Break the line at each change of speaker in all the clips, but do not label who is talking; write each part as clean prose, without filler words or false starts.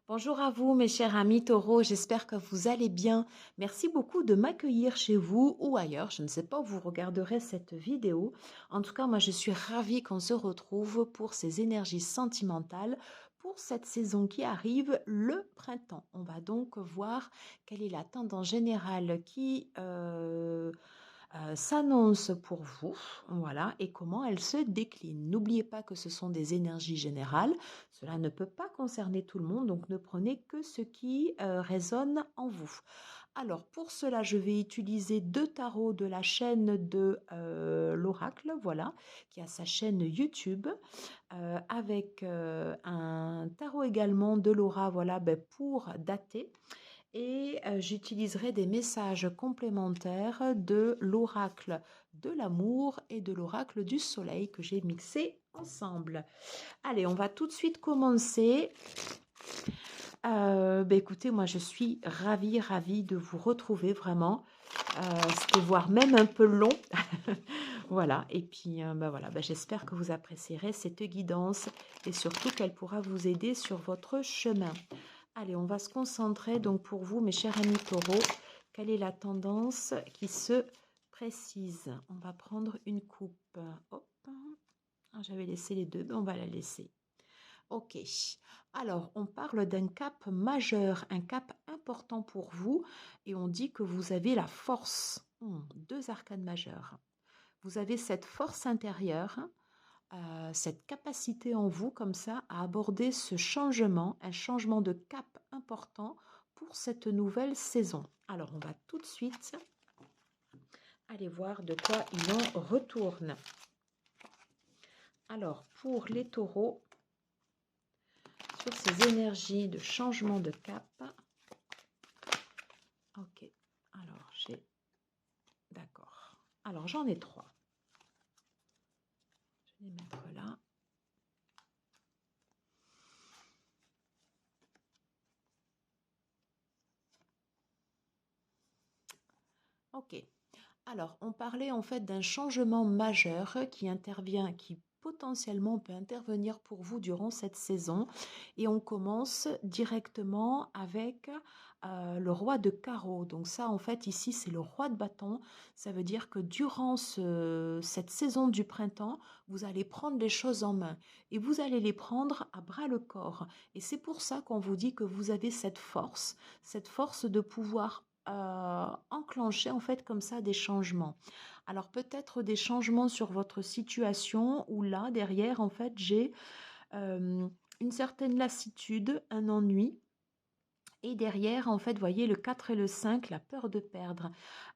Bonjour à vous, mes chers amis taureaux, j'espère que vous allez bien. Merci beaucoup de m'accueillir chez vous ou ailleurs. Je ne sais pas où vous regarderez cette vidéo. En tout cas, moi, je suis ravie qu'on se retrouve pour ces énergies sentimentales pour cette saison qui arrive, le printemps. On va donc voir quelle est la tendance générale qui s'annonce pour vous, voilà, et comment elle se décline. N'oubliez pas que ce sont des énergies générales, cela ne peut pas concerner tout le monde, donc ne prenez que ce qui résonne en vous. Alors pour cela, je vais utiliser deux tarots de la chaîne de l'Oracle, voilà, qui a sa chaîne YouTube, avec un tarot également de Laura, voilà, ben, pour dater. Et j'utiliserai des messages complémentaires de l'oracle de l'amour et de l'oracle du soleil que j'ai mixé ensemble. Allez, on va tout de suite commencer. Écoutez, moi je suis ravie de vous retrouver vraiment. C'était voire même un peu long. Voilà, et puis voilà, j'espère que vous apprécierez cette guidance et surtout qu'elle pourra vous aider sur votre chemin. Allez, on va se concentrer donc pour vous, mes chers amis taureaux. Quelle est la tendance qui se précise? On va prendre une coupe. Hop. Ah, j'avais laissé les deux, mais on va la laisser. Ok. Alors, on parle d'un cap majeur, un cap important pour vous, et on dit que vous avez la force. Deux arcanes majeures. Vous avez cette force intérieure, cette capacité en vous comme ça à aborder ce changement, un changement de cap important pour cette nouvelle saison. Alors on va tout de suite aller voir de quoi il en retourne. Alors pour les taureaux, sur ces énergies de changement de cap, ok, alors d'accord, alors j'en ai trois. Je vais les mettre là. Ok. Alors, on parlait en fait d'un changement majeur qui intervient, qui potentiellement peut intervenir pour vous durant cette saison. Et on commence directement avec le roi de carreau. Donc ça, en fait, ici, c'est le roi de bâton. Ça veut dire que durant cette saison du printemps, vous allez prendre les choses en main et vous allez les prendre à bras le corps. Et c'est pour ça qu'on vous dit que vous avez cette force de pouvoir enclencher en fait comme ça des changements. Alors peut-être des changements sur votre situation où là derrière en fait j'ai une certaine lassitude, un ennui. Et derrière, en fait, voyez le 4 et le 5, la peur de perdre.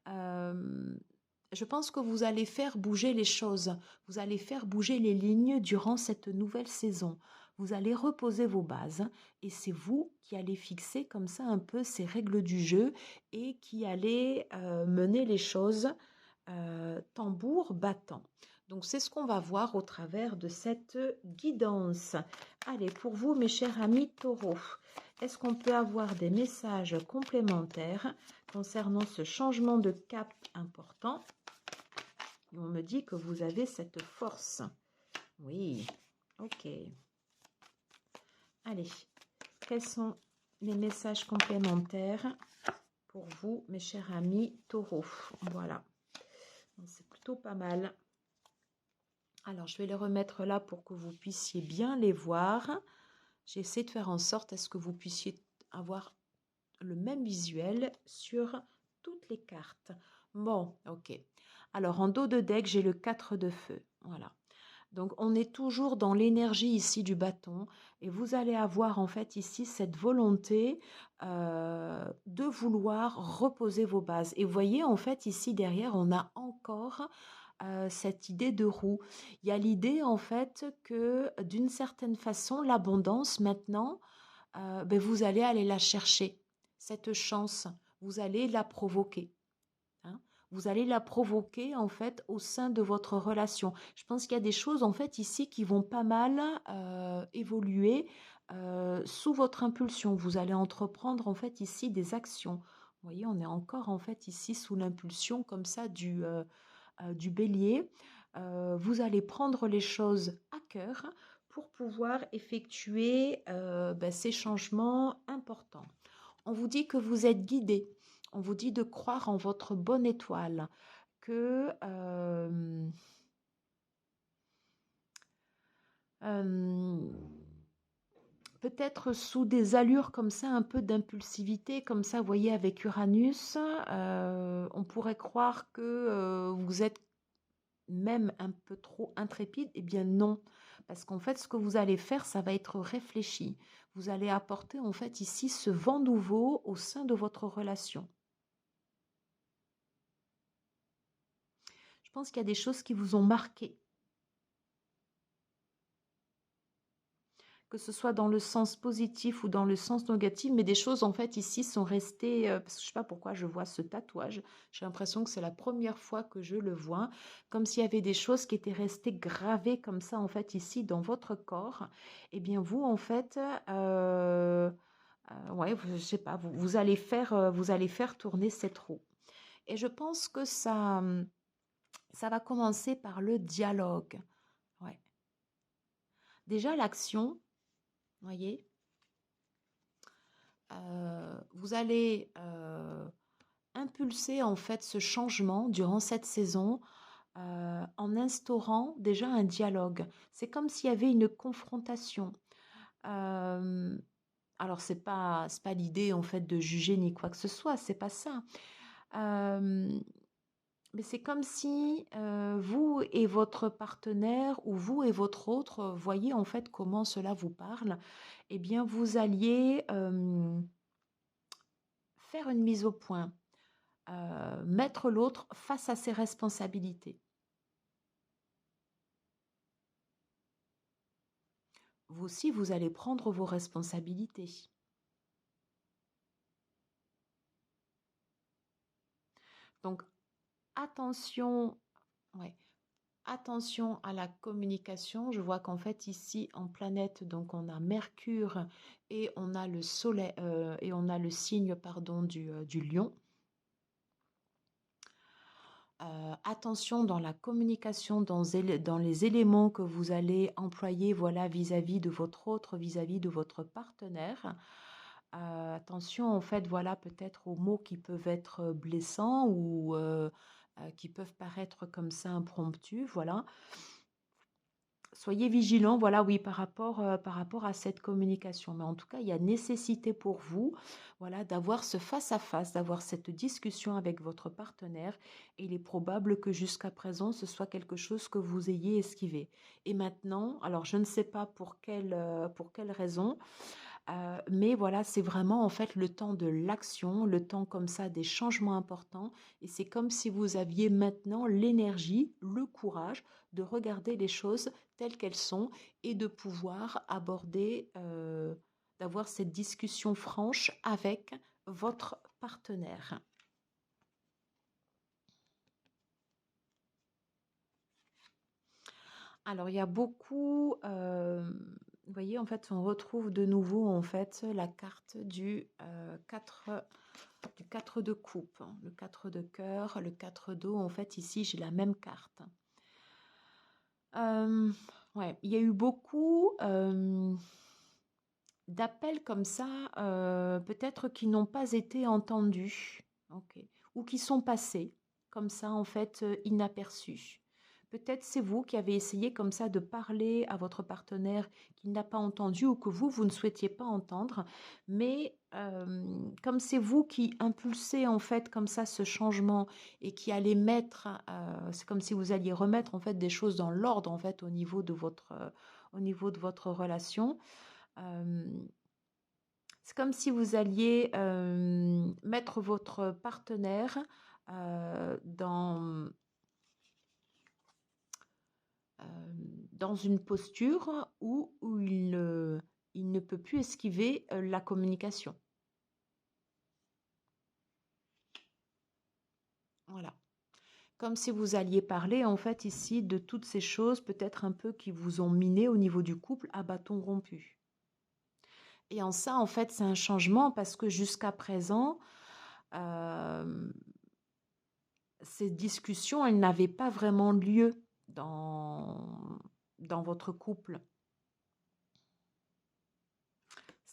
Je pense que vous allez faire bouger les choses. Vous allez faire bouger les lignes durant cette nouvelle saison. Vous allez reposer vos bases et c'est vous qui allez fixer comme ça un peu ces règles du jeu et qui allez mener les choses tambour battant. Donc c'est ce qu'on va voir au travers de cette guidance. Allez, pour vous, mes chers amis taureaux, est-ce qu'on peut avoir des messages complémentaires concernant ce changement de cap important? On me dit que vous avez cette force. Oui, ok. Allez, quels sont les messages complémentaires pour vous, mes chers amis taureaux? Voilà, c'est plutôt pas mal. Alors, je vais les remettre là pour que vous puissiez bien les voir. J'essaie de faire en sorte à ce que vous puissiez avoir le même visuel sur toutes les cartes. Bon, ok. Alors, en dos de deck, j'ai le 4 de feu. Voilà. Donc, on est toujours dans l'énergie ici du bâton. Et vous allez avoir en fait ici cette volonté de vouloir reposer vos bases. Et vous voyez, en fait, ici derrière, on a encore cette idée de roue. Il y a l'idée en fait que d'une certaine façon, l'abondance maintenant, vous allez aller la chercher, cette chance, vous allez la provoquer. Hein. Vous allez la provoquer en fait au sein de votre relation. Je pense qu'il y a des choses en fait ici qui vont pas mal évoluer sous votre impulsion. Vous allez entreprendre en fait ici des actions. Vous voyez, on est encore en fait ici sous l'impulsion comme ça du bélier. Vous allez prendre les choses à cœur pour pouvoir effectuer ces changements importants. On vous dit que vous êtes guidé. On vous dit de croire en votre bonne étoile, que peut-être sous des allures comme ça, un peu d'impulsivité, comme ça, vous voyez, avec Uranus, on pourrait croire que vous êtes même un peu trop intrépide. Eh bien non, parce qu'en fait, ce que vous allez faire, ça va être réfléchi. Vous allez apporter en fait ici ce vent nouveau au sein de votre relation. Je pense qu'il y a des choses qui vous ont marqué. Que ce soit dans le sens positif ou dans le sens négatif, mais des choses en fait ici sont restées, parce que je ne sais pas pourquoi je vois ce tatouage, j'ai l'impression que c'est la première fois que je le vois, comme s'il y avait des choses qui étaient restées gravées comme ça en fait ici dans votre corps. Et bien vous en fait, ouais, je sais pas, vous allez faire tourner cette roue. Et je pense que ça va commencer par le dialogue. Ouais. Déjà l'action, voyez. Vous allez impulser en fait ce changement durant cette saison en instaurant déjà un dialogue. C'est comme s'il y avait une confrontation. Euh, alors c'est pas l'idée en fait de juger ni quoi que ce soit, c'est pas ça. Euh, mais c'est comme si vous et votre partenaire ou vous et votre autre voyez en fait comment cela vous parle. Eh bien vous alliez faire une mise au point, mettre l'autre face à ses responsabilités. Vous aussi, vous allez prendre vos responsabilités. Donc, attention, ouais, attention à la communication. Je vois qu'en fait, ici, en planète, donc on a Mercure et on a le Soleil, et on a le signe, pardon, du Lion. Attention dans la communication, dans les éléments que vous allez employer, voilà, vis-à-vis de votre autre, vis-à-vis de votre partenaire. Attention, en fait, voilà, peut-être aux mots qui peuvent être blessants ou qui peuvent paraître comme ça impromptus, voilà. Soyez vigilants, voilà, oui, par rapport à cette communication. Mais en tout cas, il y a nécessité pour vous, voilà, d'avoir ce face-à-face, d'avoir cette discussion avec votre partenaire. Et il est probable que jusqu'à présent, ce soit quelque chose que vous ayez esquivé. Et maintenant, alors je ne sais pas pour quelle raison, mais voilà, c'est vraiment en fait le temps de l'action, le temps comme ça des changements importants. Et c'est comme si vous aviez maintenant l'énergie, le courage de regarder les choses telles qu'elles sont et de pouvoir aborder, d'avoir cette discussion franche avec votre partenaire. Alors, il y a beaucoup, vous voyez, en fait, on retrouve de nouveau, en fait, la carte du 4 de coupe, hein, le 4 de cœur, le 4 d'eau. En fait, ici, j'ai la même carte. Ouais, il y a eu beaucoup d'appels comme ça, peut-être qui n'ont pas été entendus, ok, ou qui sont passés comme ça, en fait, inaperçus. Peut-être c'est vous qui avez essayé comme ça de parler à votre partenaire qui n'a pas entendu ou que vous ne souhaitiez pas entendre, mais comme c'est vous qui impulsez en fait comme ça ce changement et qui allez mettre, c'est comme si vous alliez remettre en fait des choses dans l'ordre en fait au niveau de votre relation. C'est comme si vous alliez mettre votre partenaire dans une posture où il ne peut plus esquiver la communication. Voilà. Comme si vous alliez parler en fait ici de toutes ces choses peut-être un peu qui vous ont miné au niveau du couple à bâton rompu. Et en ça, en fait, c'est un changement parce que jusqu'à présent, ces discussions, elles n'avaient pas vraiment lieu dans votre couple.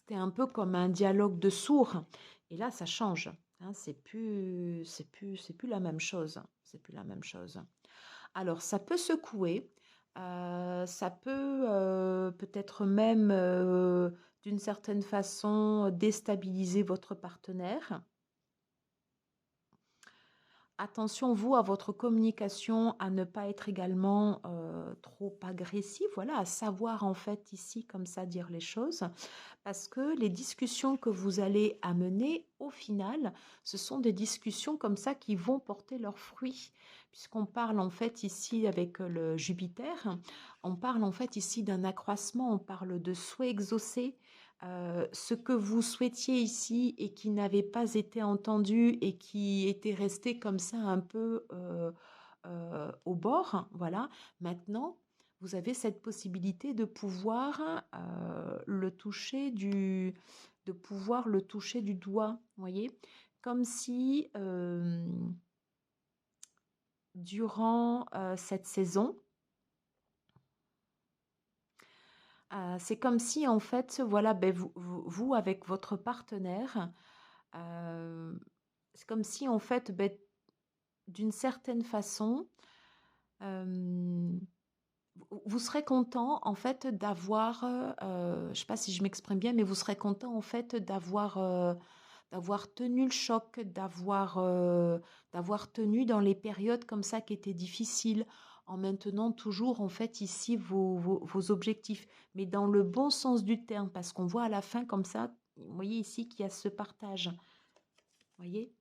C'était un peu comme un dialogue de sourds. Et là, ça change. Hein, c'est plus la même chose. C'est plus la même chose. Alors, ça peut secouer. Ça peut peut-être même, d'une certaine façon, déstabiliser votre partenaire. Attention, vous, à votre communication, à ne pas être également trop agressif, voilà, à savoir en fait ici comme ça dire les choses, parce que les discussions que vous allez amener, au final, ce sont des discussions comme ça qui vont porter leurs fruits, puisqu'on parle en fait ici avec le Jupiter, on parle en fait ici d'un accroissement, on parle de souhait exaucé, ce que vous souhaitiez ici et qui n'avait pas été entendu et qui était resté comme ça un peu au bord, voilà. Maintenant, vous avez cette possibilité de pouvoir de pouvoir le toucher du doigt, voyez, comme si durant cette saison, c'est comme si en fait, voilà, ben, vous, avec votre partenaire, c'est comme si en fait, ben, d'une certaine façon, vous serez content en fait d'avoir, je ne sais pas si je m'exprime bien, mais vous serez content en fait d'avoir tenu le choc, d'avoir tenu dans les périodes comme ça qui étaient difficiles, en maintenant toujours en fait ici vos objectifs, mais dans le bon sens du terme, parce qu'on voit à la fin comme ça, vous voyez ici qu'il y a ce partage, vous voyez,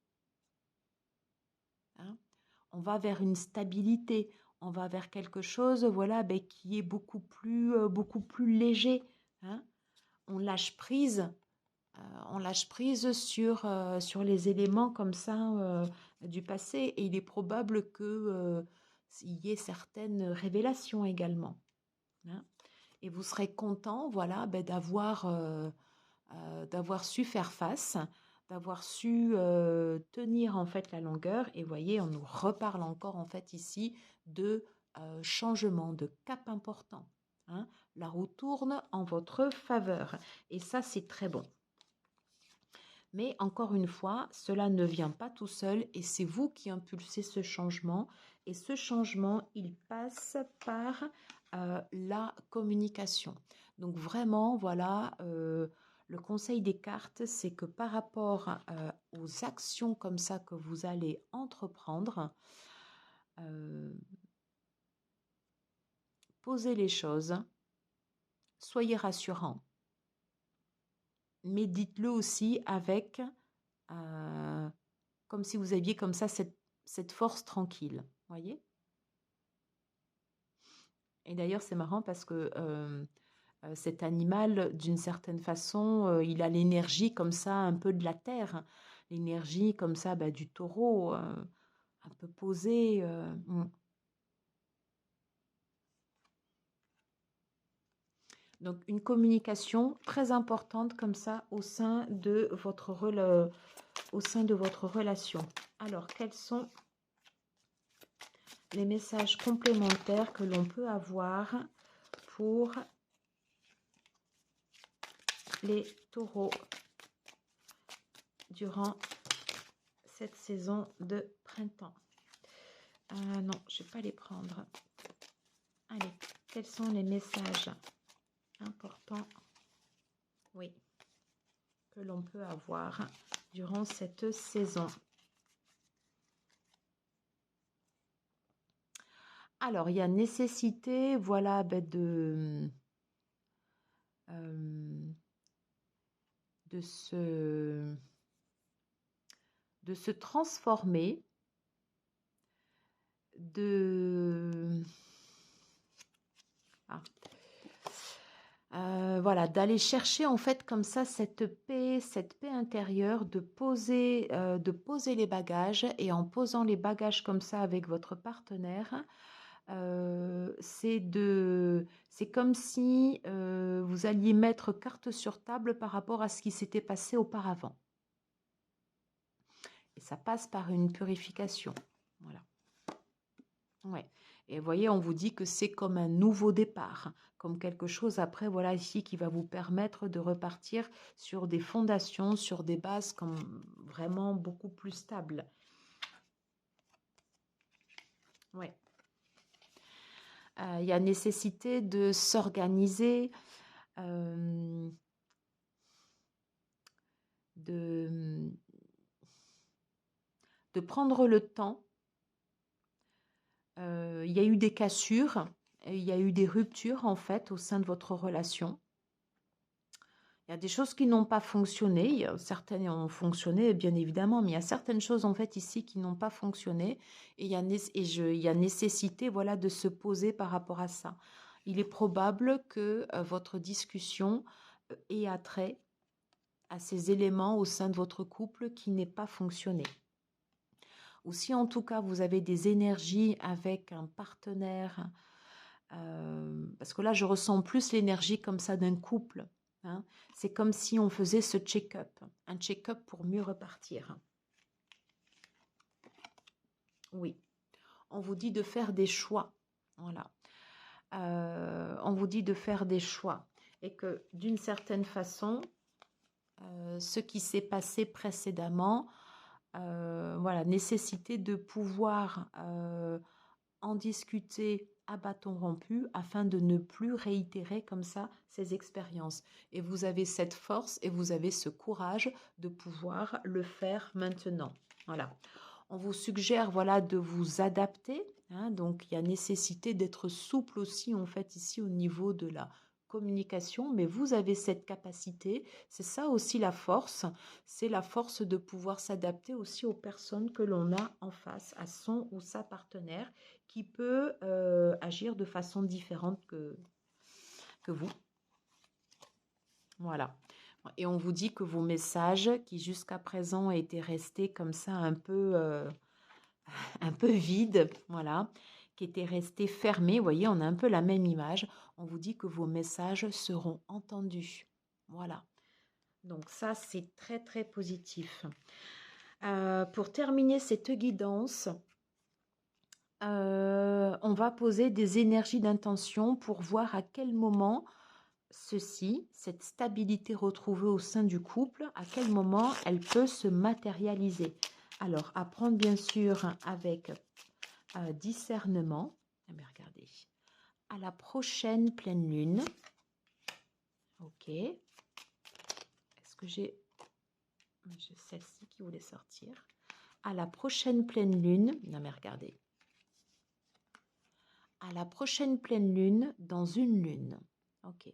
hein, on va vers une stabilité, on va vers quelque chose, voilà, ben, qui est beaucoup plus léger, hein. On lâche prise. On lâche prise sur les éléments comme ça du passé, et il est probable que il y ait certaines révélations également, hein. Et vous serez content, voilà, ben, d'avoir su faire face, d'avoir su tenir en fait la longueur. Et voyez, on nous reparle encore en fait ici de changement, de cap important, hein. La roue tourne en votre faveur et ça c'est très bon. Mais encore une fois, cela ne vient pas tout seul et c'est vous qui impulsez ce changement. Et ce changement, il passe par la communication. Donc vraiment, voilà, le conseil des cartes, c'est que par rapport aux actions comme ça que vous allez entreprendre, posez les choses, soyez rassurant. Mais dites-le aussi avec, comme si vous aviez comme ça cette force tranquille, voyez. Et d'ailleurs, c'est marrant parce que cet animal, d'une certaine façon, il a l'énergie comme ça, un peu de la terre, l'énergie comme ça bah, du taureau, un peu posée. Donc, une communication très importante comme ça au sein de votre relation. Alors, quels sont les messages complémentaires que l'on peut avoir pour les taureaux durant cette saison de printemps? Non, je ne vais pas les prendre. Allez, quels sont les messages importants, oui, que l'on peut avoir durant cette saison? Alors, il y a nécessité, voilà, ben de se transformer, voilà, d'aller chercher en fait comme ça cette paix intérieure, de poser les bagages, et en posant les bagages comme ça avec votre partenaire, c'est comme si vous alliez mettre carte sur table par rapport à ce qui s'était passé auparavant. Et ça passe par une purification. Voilà. Ouais. Et vous voyez, on vous dit que c'est comme un nouveau départ, comme quelque chose après, voilà, ici, qui va vous permettre de repartir sur des fondations, sur des bases comme vraiment beaucoup plus stables. Ouais. Il y a nécessité de s'organiser, de prendre le temps. Il y a eu des cassures, il y a eu des ruptures en fait au sein de votre relation. Il y a des choses qui n'ont pas fonctionné, certaines ont fonctionné bien évidemment, mais il y a certaines choses en fait ici qui n'ont pas fonctionné et il y a nécessité voilà, de se poser par rapport à ça. Il est probable que votre discussion ait attrait à ces éléments au sein de votre couple qui n'aient pas fonctionné. Ou si en tout cas vous avez des énergies avec un partenaire, parce que là je ressens plus l'énergie comme ça d'un couple, hein. C'est comme si on faisait ce check-up, un check-up pour mieux repartir. Oui, on vous dit de faire des choix, voilà. On vous dit de faire des choix et que d'une certaine façon, ce qui s'est passé précédemment, voilà, nécessité de pouvoir en discuter à bâton rompu afin de ne plus réitérer comme ça ces expériences. Et vous avez cette force et vous avez ce courage de pouvoir le faire maintenant. Voilà. On vous suggère voilà, de vous adapter. Hein, donc, il y a nécessité d'être souple aussi, en fait, ici au niveau de la communication, mais vous avez cette capacité, c'est ça aussi la force, c'est la force de pouvoir s'adapter aussi aux personnes que l'on a en face, à son ou sa partenaire, qui peut agir de façon différente que vous. Voilà. Et on vous dit que vos messages, qui jusqu'à présent étaient restés comme ça un peu vides, voilà, qui étaient restés fermés, vous voyez, on a un peu la même image, on vous dit que vos messages seront entendus. Voilà. Donc ça, c'est très, très positif. Pour terminer cette guidance, on va poser des énergies d'intention pour voir à quel moment cette stabilité retrouvée au sein du couple, à quel moment elle peut se matérialiser. Alors, à prendre bien sûr avec discernement. Mais regardez, à la prochaine pleine lune. Ok. Est-ce que j'ai celle-ci qui voulait sortir? À la prochaine pleine lune. Non mais regardez. À la prochaine pleine lune dans une lune. Ok.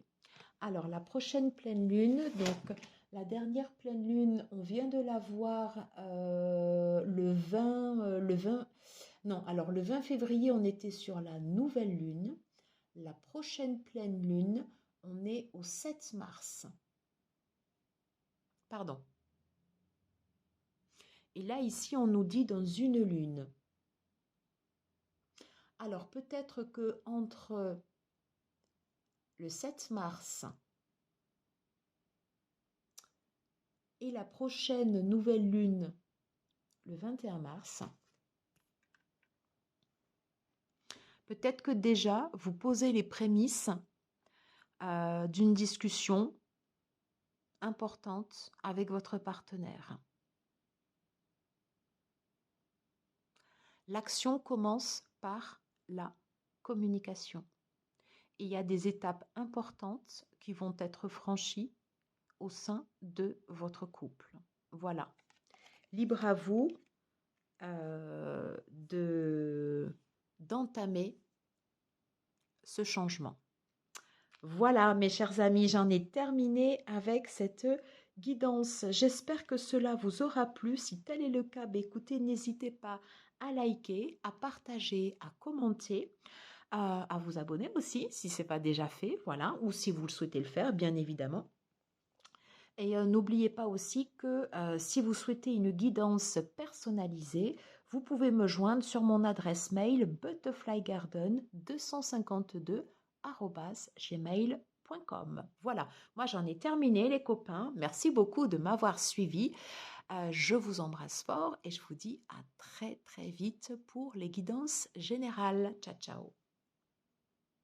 Alors, la prochaine pleine lune, donc la dernière pleine lune, on vient de la voir le 20, non, alors le 20 février, on était sur la nouvelle lune. La prochaine pleine lune, on est au 7 mars. Pardon. Et là, ici, on nous dit dans une lune. Alors, peut-être que entre le 7 mars et la prochaine nouvelle lune, le 21 mars, peut-être que déjà, vous posez les prémices d'une discussion importante avec votre partenaire. L'action commence par la communication. Et il y a des étapes importantes qui vont être franchies au sein de votre couple. Voilà. Libre à vous d'entamer ce changement. Voilà, mes chers amis, j'en ai terminé avec cette guidance. J'espère que cela vous aura plu. Si tel est le cas, écoutez, n'hésitez pas à liker, à partager, à commenter, à vous abonner aussi, si ce n'est pas déjà fait, voilà, ou si vous le souhaitez le faire, bien évidemment. Et n'oubliez pas aussi que si vous souhaitez une guidance personnalisée, vous pouvez me joindre sur mon adresse mail butterflygarden252@gmail.com. Voilà, moi j'en ai terminé les copains. Merci beaucoup de m'avoir suivi. Je vous embrasse fort et je vous dis à très très vite pour les guidances générales. Ciao, ciao.